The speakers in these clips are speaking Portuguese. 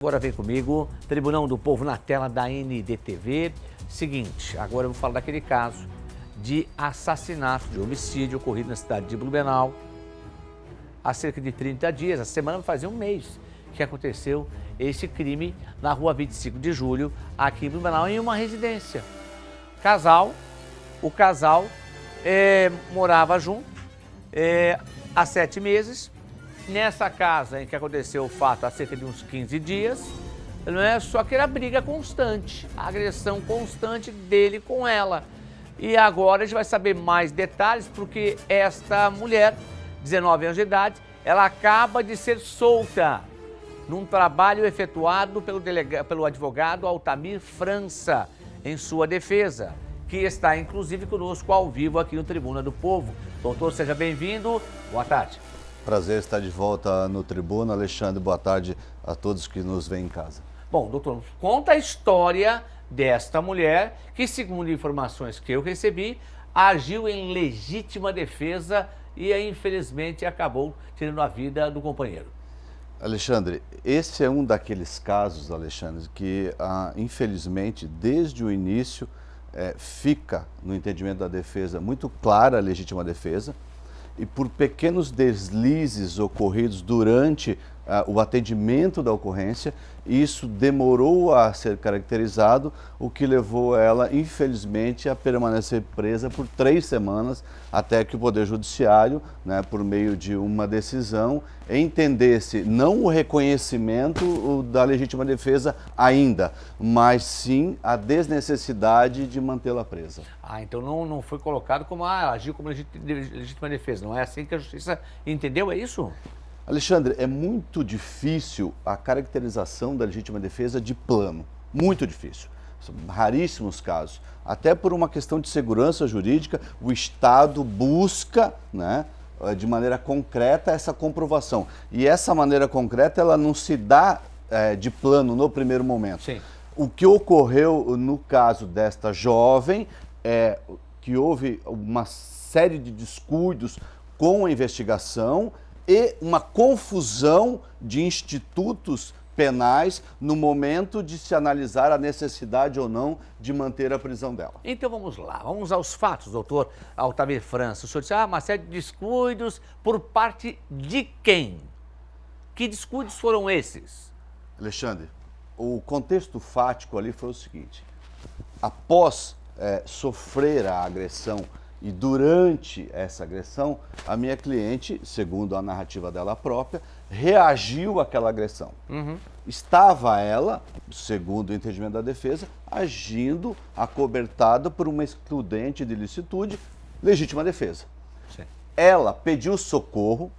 Agora vem comigo, Tribunal do Povo na tela da NDTV. Seguinte, agora eu vou falar daquele caso de assassinato, de homicídio ocorrido na cidade de Blumenau há cerca de 30 dias. A semana vai fazer um mês que aconteceu esse crime na rua 25 de julho, aqui em Blumenau, em uma residência. O casal morava junto há 7 meses. Nessa casa em que aconteceu o fato há cerca de uns 15 dias, não é só que era briga constante, agressão constante dele com ela. E agora a gente vai saber mais detalhes, porque esta mulher, 19 anos de idade, ela acaba de ser solta num trabalho efetuado pelo advogado Altamir França, em sua defesa, que está inclusive conosco ao vivo aqui no Tribuna do Povo. Doutor, seja bem-vindo. Boa tarde. Prazer estar de volta no Tribuna. Alexandre, boa tarde a todos que nos veem em casa. Bom, doutor, conta a história desta mulher que, segundo informações que eu recebi, agiu em legítima defesa e, infelizmente, acabou tirando a vida do companheiro. Alexandre, esse é um daqueles casos, Alexandre, que, infelizmente, desde o início, fica no entendimento da defesa muito clara a legítima defesa. E por pequenos deslizes ocorridos durante o atendimento da ocorrência, isso demorou a ser caracterizado, o que levou ela, infelizmente, a permanecer presa por 3 semanas, até que o Poder Judiciário, por meio de uma decisão, entendesse não o reconhecimento da legítima defesa ainda, mas sim a desnecessidade de mantê-la presa. Então não foi colocado como agiu como legítima defesa, não é assim que a Justiça entendeu, é isso? Alexandre, é muito difícil a caracterização da legítima defesa de plano, muito difícil. São raríssimos casos. Até por uma questão de segurança jurídica, o Estado busca, de maneira concreta essa comprovação. E essa maneira concreta, ela não se dá de plano no primeiro momento. Sim. O que ocorreu no caso desta jovem é que houve uma série de descuidos com a investigação e uma confusão de institutos penais no momento de se analisar a necessidade ou não de manter a prisão dela. Então vamos lá, vamos aos fatos, doutor Altamir França. O senhor disse, uma série de descuidos por parte de quem? Que descuidos foram esses? Alexandre, o contexto fático ali foi o seguinte: após sofrer a agressão e durante essa agressão, a minha cliente, segundo a narrativa dela própria, reagiu àquela agressão. Estava ela, segundo o entendimento da defesa, agindo acobertada por uma excludente de ilicitude, legítima defesa. Sim. Ela pediu socorro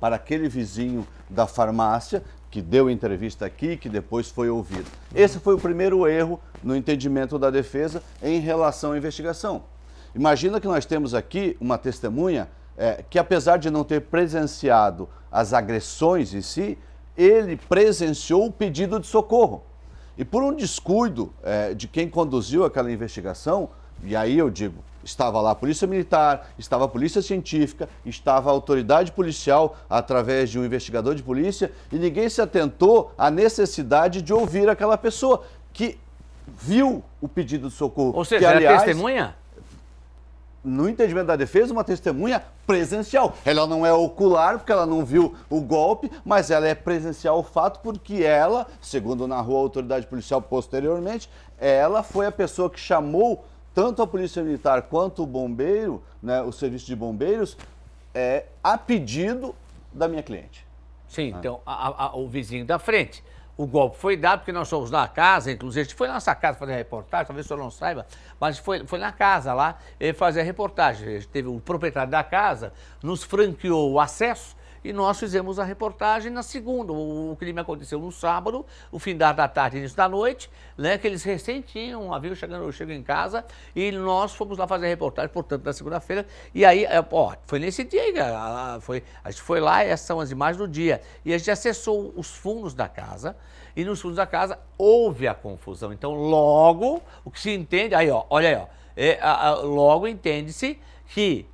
para aquele vizinho da farmácia, que deu entrevista aqui, que depois foi ouvido. Esse foi o primeiro erro no entendimento da defesa em relação à investigação. Imagina que nós temos aqui uma testemunha que, apesar de não ter presenciado as agressões em si, ele presenciou o pedido de socorro. E por um descuido de quem conduziu aquela investigação, e aí eu digo, estava lá a Polícia Militar, estava a Polícia Científica, estava a autoridade policial através de um investigador de polícia, e ninguém se atentou à necessidade de ouvir aquela pessoa que viu o pedido de socorro. Ou seja, que, aliás, era testemunha? No entendimento da defesa, uma testemunha presencial. Ela não é ocular, porque ela não viu o golpe, mas ela é presencial ao fato porque ela, segundo narrou a autoridade policial posteriormente, ela foi a pessoa que chamou tanto a Polícia Militar quanto o bombeiro, o serviço de bombeiros, a pedido da minha cliente. Sim, então o vizinho da frente. O golpe foi dado porque nós fomos na casa, inclusive a gente foi na nossa casa fazer a reportagem, talvez o senhor não saiba, mas foi na casa lá fazer a reportagem. Teve o proprietário da casa, nos franqueou o acesso e nós fizemos a reportagem na segunda. O crime aconteceu no sábado, o fim da tarde, início da noite, que eles recém tinham um avião chegando em casa e nós fomos lá fazer a reportagem, portanto, na segunda-feira. E aí, foi nesse dia aí, a gente foi lá, essas são as imagens do dia. E a gente acessou os fundos da casa e nos fundos da casa houve a confusão. Então, logo, o que se entende, olha aí, logo entende-se que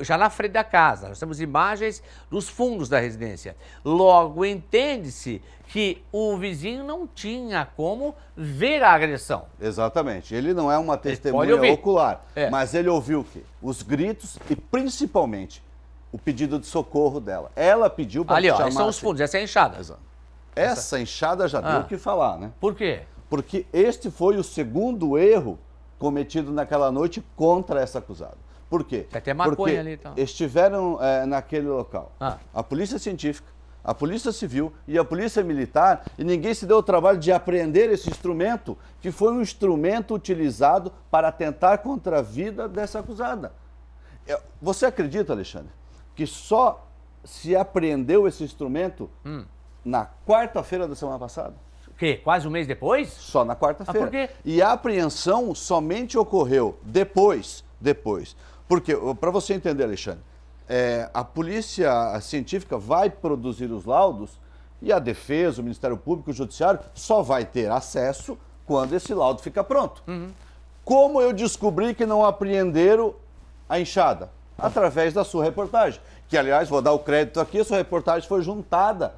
Já na frente da casa, nós temos imagens dos fundos da residência. Logo, entende-se que o vizinho não tinha como ver a agressão. Exatamente. Ele não é uma pode testemunha ouvir. ocular, É. mas ele ouviu o quê? Os gritos e, principalmente, o pedido de socorro dela. Ela pediu para Ali, que ó, chamasse... esses são os fundos, essa é a enxada. Exato. Essa enxada já deu o que falar, né? Por quê? Porque este foi o segundo erro cometido naquela noite contra essa acusada. Por quê? Tem até maconha Porque ali, então. estiveram naquele local a polícia científica, a polícia civil e a polícia militar, e ninguém se deu o trabalho de apreender esse instrumento, que foi um instrumento utilizado para atentar contra a vida dessa acusada. Você acredita, Alexandre, que só se apreendeu esse instrumento na quarta-feira da semana passada? O quê? Quase um mês depois? Só na quarta-feira. Por quê? E a apreensão somente ocorreu depois. Porque, para você entender, Alexandre, a polícia científica vai produzir os laudos e a defesa, o Ministério Público, o Judiciário só vai ter acesso quando esse laudo fica pronto. Como eu descobri que não apreenderam a enxada? Através da sua reportagem. Que, aliás, vou dar o crédito aqui, a sua reportagem foi juntada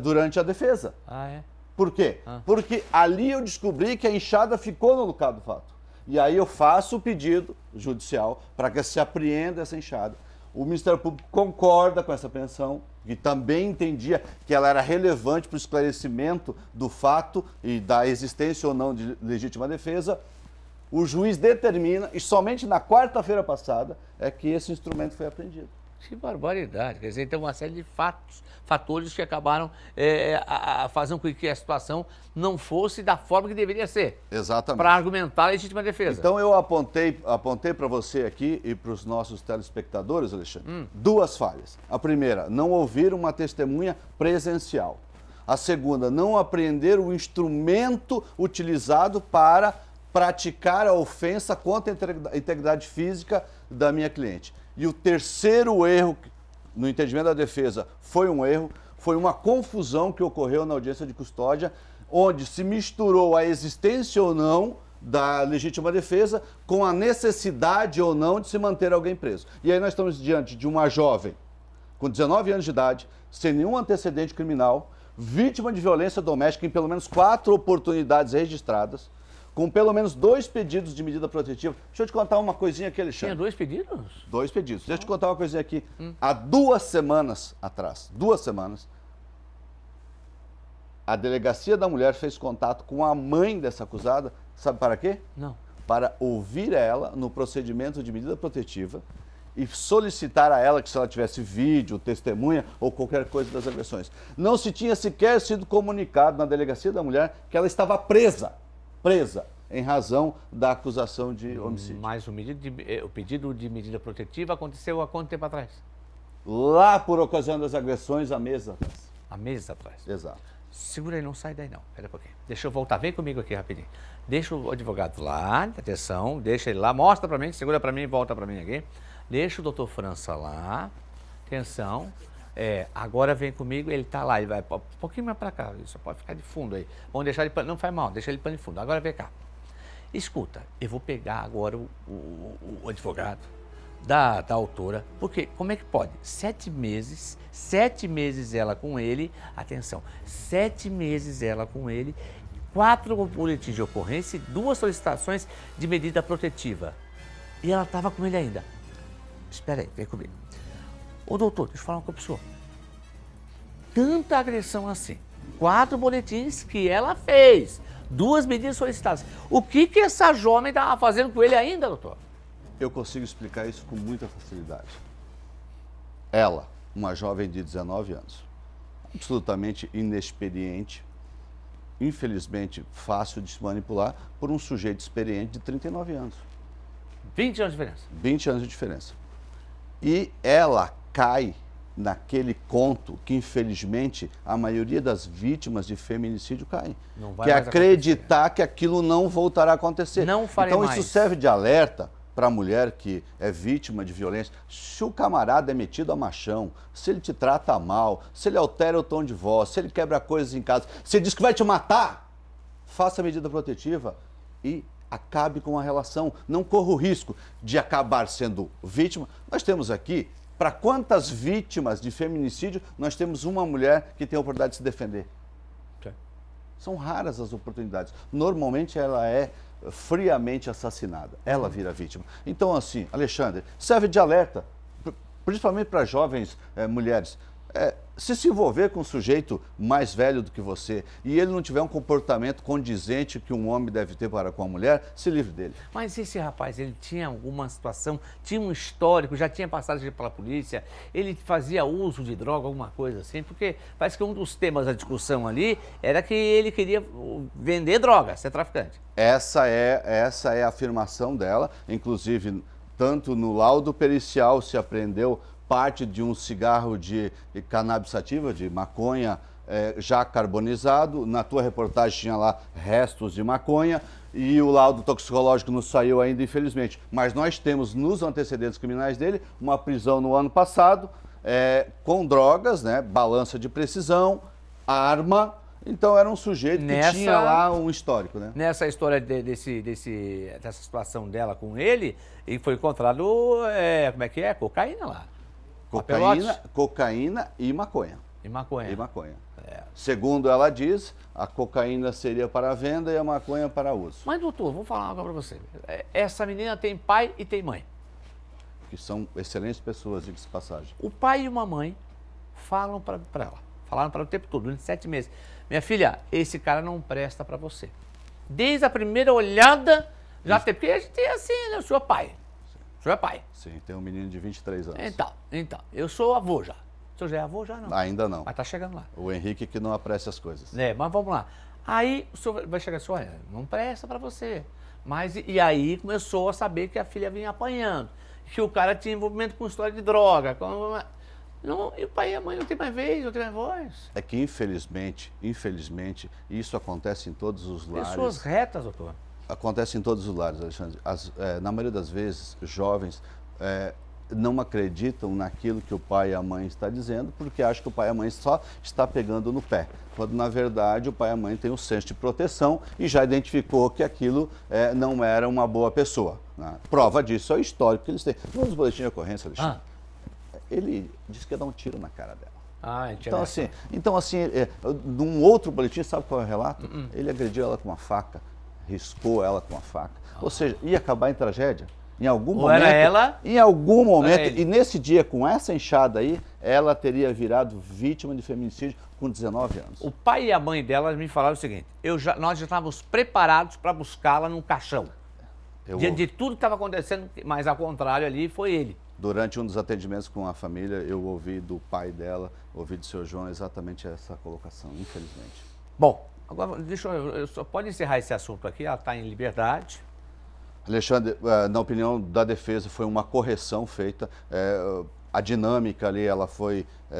durante a defesa. Ah, é? Por quê? Porque ali eu descobri que a enxada ficou no local do fato. E aí eu faço o pedido judicial para que se apreenda essa enxada. O Ministério Público concorda com essa apreensão, que também entendia que ela era relevante para o esclarecimento do fato e da existência ou não de legítima defesa. O juiz determina, e somente na quarta-feira passada, é que esse instrumento foi apreendido. Que barbaridade. Quer dizer, tem uma série de fatores que acabaram fazendo com que a situação não fosse da forma que deveria ser. Exatamente. Para argumentar a legítima defesa. Então eu apontei para você aqui e para os nossos telespectadores, Alexandre, duas falhas. A primeira, não ouvir uma testemunha presencial. A segunda, não apreender o instrumento utilizado para praticar a ofensa contra a integridade física da minha cliente. E o terceiro erro, no entendimento da defesa, foi um erro, foi uma confusão que ocorreu na audiência de custódia, onde se misturou a existência ou não da legítima defesa com a necessidade ou não de se manter alguém preso. E aí nós estamos diante de uma jovem com 19 anos de idade, sem nenhum antecedente criminal, vítima de violência doméstica em pelo menos 4 oportunidades registradas, com pelo menos 2 pedidos de medida protetiva. Deixa eu te contar uma coisinha aqui, Alexandre. Tinha 2 pedidos? 2 pedidos. Deixa eu te contar uma coisinha aqui. Há 2 semanas atrás, 2 semanas, a Delegacia da Mulher fez contato com a mãe dessa acusada. Sabe para quê? Não. Para ouvir ela no procedimento de medida protetiva e solicitar a ela que, se ela tivesse vídeo, testemunha ou qualquer coisa das agressões. Não se tinha sequer sido comunicado na Delegacia da Mulher que ela estava presa em razão da acusação de homicídio. Mas o pedido de medida protetiva aconteceu há quanto tempo atrás? Lá por ocasião das agressões, há meses atrás. Há meses atrás. Exato. Segura aí, não sai daí não. Pera um pouquinho. Deixa eu voltar, vem comigo aqui rapidinho. Deixa o advogado lá, atenção, deixa ele lá, mostra pra mim, segura pra mim e volta pra mim aqui. Deixa o doutor França lá, atenção. Agora vem comigo, ele tá lá, ele vai um pouquinho mais pra cá, só pode ficar de fundo aí. Vamos deixar ele, não faz mal, deixa ele pano de fundo. Agora vem cá. Escuta, eu vou pegar agora o advogado da autora, porque como é que pode? 7 meses ela com ele, atenção, 7 meses ela com ele, 4 boletins de ocorrência e 2 solicitações de medida protetiva. E ela estava com ele ainda. Espera aí, vem comigo. Ô doutor, deixa eu falar uma coisa pro senhor. Tanta agressão assim, 4 boletins que ela fez, 2 medidas solicitadas. O que essa jovem estava fazendo com ele ainda, doutor? Eu consigo explicar isso com muita facilidade. Ela, uma jovem de 19 anos, absolutamente inexperiente, infelizmente fácil de se manipular por um sujeito experiente de 39 anos. 20 anos de diferença. 20 anos de diferença. E ela cai naquele conto que, infelizmente, a maioria das vítimas de feminicídio caem. Não vai que é mais acreditar que aquilo não voltará a acontecer. Não farei então, mais. isso serve de alerta para a mulher que é vítima de violência. Se o camarada é metido a machão, se ele te trata mal, se ele altera o tom de voz, se ele quebra coisas em casa, se ele diz que vai te matar, faça a medida protetiva e acabe com a relação, não corra o risco de acabar sendo vítima. Nós temos aqui, para quantas vítimas de feminicídio, nós temos uma mulher que tem a oportunidade de se defender. São raras as oportunidades. Normalmente ela é friamente assassinada, ela vira vítima. Então assim, Alexandre, serve de alerta, principalmente para jovens mulheres. Se envolver com um sujeito mais velho do que você e ele não tiver um comportamento condizente que um homem deve ter para com a mulher, se livre dele. Mas esse rapaz, ele tinha alguma situação, tinha um histórico, já tinha passado pela polícia, ele fazia uso de droga, alguma coisa assim? Porque parece que um dos temas da discussão ali era que ele queria vender droga, ser traficante. Essa é a afirmação dela, inclusive tanto no laudo pericial se apreendeu parte de um cigarro de cannabis sativa, de maconha já carbonizado. Na tua reportagem tinha lá restos de maconha e o laudo toxicológico não saiu ainda, infelizmente. Mas nós temos nos antecedentes criminais dele uma prisão no ano passado com drogas, né, balança de precisão, arma. Então era um sujeito que tinha lá um histórico, né? Nessa história dessa situação dela com ele, e foi encontrado, como é que é? Cocaína lá. Cocaína e maconha. E maconha. E maconha. Segundo ela diz, a cocaína seria para venda e a maconha para uso. Mas, doutor, vou falar algo para você. Essa menina tem pai e tem mãe. Que são excelentes pessoas, diga-se de passagem. O pai e uma mãe falam para ela, falaram para ela o tempo todo, durante 7 meses. Minha filha, esse cara não presta para você. Desde a primeira olhada, já tem, porque a gente é assim, né? O senhor é pai. O senhor é pai. Sim, tem um menino de 23 anos. Então, eu sou avô já. O senhor já é avô já, não? Ainda não. Mas tá chegando lá. O Henrique que não aprecia as coisas. Mas vamos lá. Aí o senhor vai chegar assim, olha, não presta para você. Mas, e aí começou a saber que a filha vinha apanhando. Que o cara tinha envolvimento com história de droga. Não, e o pai e a mãe não tem mais vez, não tem mais voz. É que infelizmente, isso acontece em todos os lares. Pessoas retas, doutor. Acontece em todos os lares, Alexandre. Na maioria das vezes, jovens não acreditam naquilo que o pai e a mãe estão dizendo, porque acham que o pai e a mãe só está pegando no pé. Quando, na verdade, o pai e a mãe têm um senso de proteção e já identificou que aquilo não era uma boa pessoa. Né? Prova disso é o histórico que eles têm. Vamos boletim de ocorrência, Alexandre. Ele disse que ia dar um tiro na cara dela. Então assim, num outro boletim, sabe qual é o relato? Ele agrediu ela com uma faca, riscou ela com uma faca. Ou seja, ia acabar em tragédia. Em algum momento. Era ela? Em algum momento. E nesse dia, com essa enxada aí, ela teria virado vítima de feminicídio com 19 anos. O pai e a mãe dela me falaram o seguinte: nós já estávamos preparados para buscá-la num caixão. De tudo que estava acontecendo, mas ao contrário ali foi ele. Durante um dos atendimentos com a família, eu ouvi do pai dela, ouvi do seu João exatamente essa colocação, infelizmente. Bom, agora eu só pode encerrar esse assunto aqui, ela está em liberdade. Alexandre, na opinião da defesa, foi uma correção feita. A dinâmica ali, ela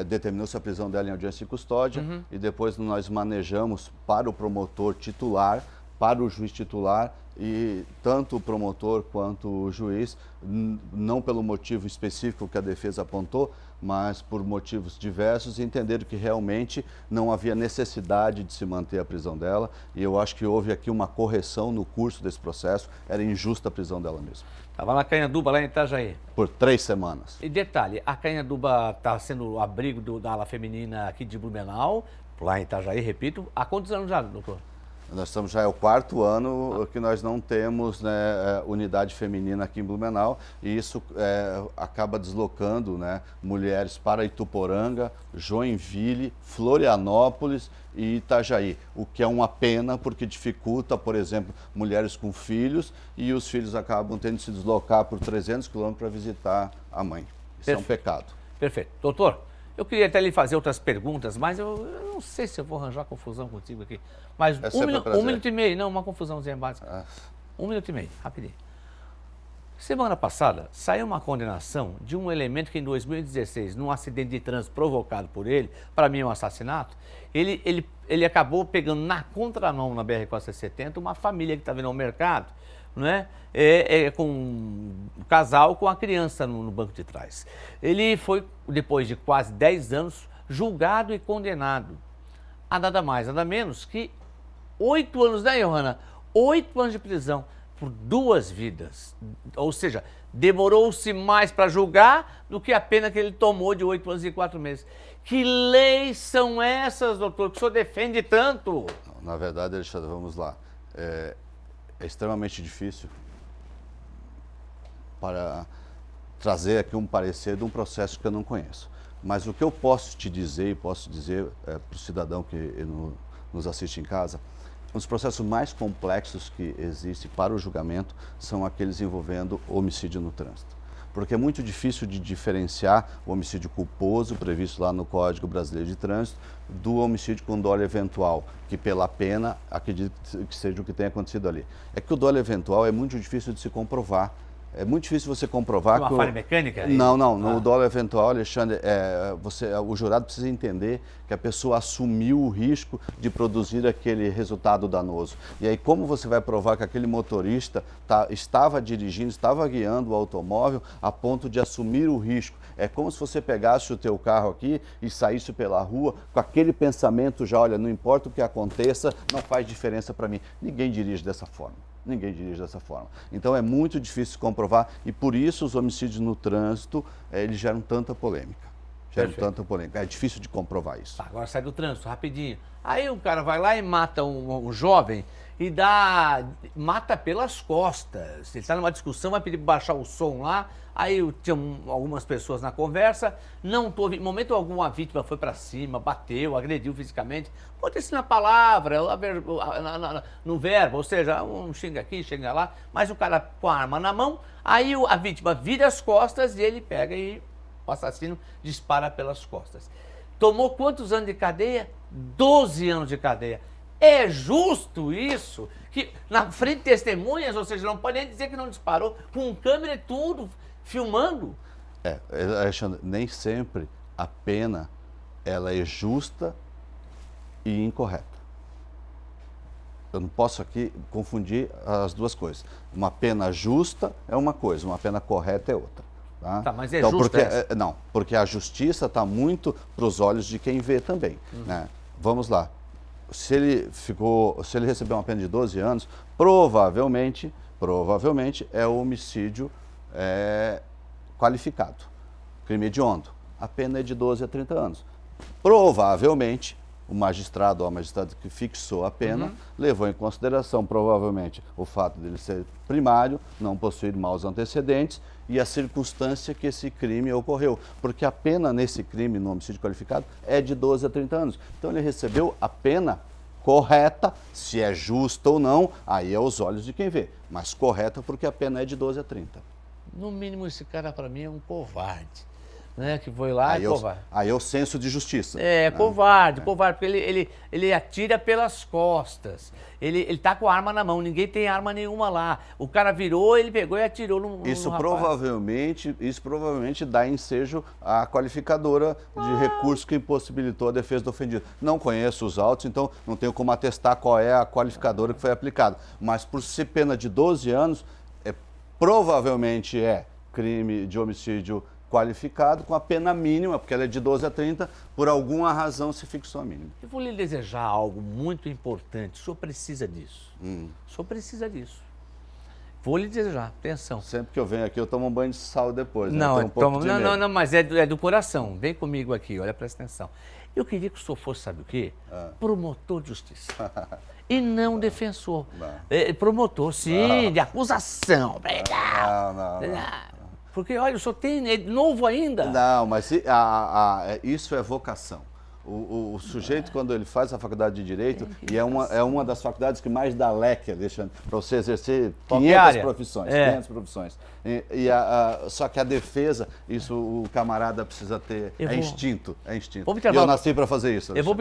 determinou-se a prisão dela em audiência de custódia e depois nós manejamos para o promotor titular, para o juiz titular, e tanto o promotor quanto o juiz, não pelo motivo específico que a defesa apontou, mas por motivos diversos, entenderam que realmente não havia necessidade de se manter a prisão dela, e eu acho que houve aqui uma correção no curso desse processo, era injusta a prisão dela mesmo. Estava na Canhanduba, lá em Itajaí. Por 3 semanas. E detalhe, a Canhanduba está sendo o abrigo da ala feminina aqui de Blumenau, lá em Itajaí, repito. Há quantos anos já, doutor? Nós estamos já é o 4º ano que nós não temos, né, unidade feminina aqui em Blumenau, e isso acaba deslocando, né, mulheres para Ituporanga, Joinville, Florianópolis e Itajaí, o que é uma pena porque dificulta, por exemplo, mulheres com filhos, e os filhos acabam tendo que se deslocar por 300 quilômetros para visitar a mãe. Isso é um pecado. Perfeito. Doutor, eu queria até lhe fazer outras perguntas, mas eu não sei se eu vou arranjar confusão contigo aqui. Mas um minuto e meio, não, uma confusãozinha básica. 1 minuto e meio, rapidinho. Semana passada, saiu uma condenação de um elemento que em 2016, num acidente de trânsito provocado por ele, para mim é um assassinato, ele acabou pegando na contramão na BR-470 uma família que estava indo ao mercado, não é? Com um casal com a criança no banco de trás. Ele foi, depois de quase 10 anos, julgado e condenado a nada mais, nada menos que 8 anos, né, Johanna? 8 anos de prisão. por 2 vidas. Ou seja, demorou-se mais para julgar do que a pena que ele tomou de 8 anos e 4 meses. Que leis são essas, doutor, que o senhor defende tanto? Na verdade, Alexandre, vamos lá. É extremamente difícil para trazer aqui um parecer de um processo que eu não conheço. Mas o que eu posso te dizer, e posso dizer para o cidadão que nos assiste em casa, um dos processos mais complexos que existem para o julgamento são aqueles envolvendo homicídio no trânsito. Porque é muito difícil de diferenciar o homicídio culposo, previsto lá no Código Brasileiro de Trânsito, do homicídio com dolo eventual, que pela pena, acredito que seja o que tenha acontecido ali. É que o dolo eventual é muito difícil de se comprovar. É muito difícil você comprovar uma falha mecânica? Não. No dolo eventual, Alexandre, o jurado precisa entender que a pessoa assumiu o risco de produzir aquele resultado danoso. E aí, como você vai provar que aquele motorista estava dirigindo, estava guiando o automóvel a ponto de assumir o risco? É como se você pegasse o teu carro aqui e saísse pela rua com aquele pensamento já, olha, não importa o que aconteça, não faz diferença para mim. Ninguém dirige dessa forma. Ninguém dirige dessa forma. Então é muito difícil comprovar e por isso os homicídios no trânsito, eles geram tanta polêmica. É difícil de comprovar isso. Tá, agora sai do trânsito, rapidinho. Aí o cara vai lá e mata um jovem e mata pelas costas. Ele está numa discussão, vai pedir para baixar o som lá. Aí tinha algumas pessoas na conversa, em momento algum a vítima foi para cima, bateu, agrediu fisicamente. Pode ser na palavra, no verbo, ou seja, um xinga aqui, xinga lá, mas o cara com a arma na mão, aí a vítima vira as costas e ele pega e o assassino dispara pelas costas. Tomou quantos anos de cadeia? 12 anos de cadeia. É justo isso? Que na frente de testemunhas, ou seja, não pode nem dizer que não disparou, com câmera e tudo, filmando? Alexandre, nem sempre a pena ela é justa e incorreta. Eu não posso aqui confundir as duas coisas. Uma pena justa é uma coisa, uma pena correta é outra. Tá, mas é justo Não, porque a justiça está muito para os olhos de quem vê também. Né? Vamos lá. Se ele recebeu uma pena de 12 anos, provavelmente é homicídio qualificado, crime hediondo. A pena é de 12 a 30 anos. Provavelmente, o magistrado ou a magistrada que fixou a pena levou em consideração, provavelmente, o fato dele ser primário, não possuir maus antecedentes e a circunstância que esse crime ocorreu. Porque a pena nesse crime, no homicídio qualificado, é de 12 a 30 anos. Então ele recebeu a pena correta, se é justa ou não, aí é aos olhos de quem vê. Mas correta porque a pena é de 12 a 30. No mínimo, esse cara, para mim, é um covarde. Né, que foi lá e covarde. Aí é o senso de justiça. Covarde, porque ele atira pelas costas. Ele tá com a arma na mão, ninguém tem arma nenhuma lá. O cara virou, ele pegou e atirou no Isso rapaz. provavelmente dá ensejo à qualificadora de recurso que impossibilitou a defesa do ofendido. Não conheço os autos, então não tenho como atestar qual é a qualificadora que foi aplicada. Mas por ser pena de 12 anos, provavelmente é crime de homicídio qualificado com a pena mínima, porque ela é de 12 a 30, por alguma razão se fixou a mínima. Eu vou lhe desejar algo muito importante. O senhor precisa disso. O senhor precisa disso. Vou lhe desejar, atenção. Sempre que eu venho aqui, eu tomo um banho de sal depois. Não, né? não, mas é do coração. Vem comigo aqui, olha, presta atenção. Eu queria que o senhor fosse, sabe o quê? Promotor de justiça. E não defensor. Promotor, sim, de acusação. Não. Porque, olha, o senhor é novo ainda. Não, mas isso é vocação. O sujeito, quando ele faz a faculdade de Direito, e é uma das faculdades que mais dá leque, Alexandre, para você exercer 500 profissões. 500 profissões. Só que a defesa, isso o camarada precisa ter, instinto. E eu nasci para fazer isso, Alexandre.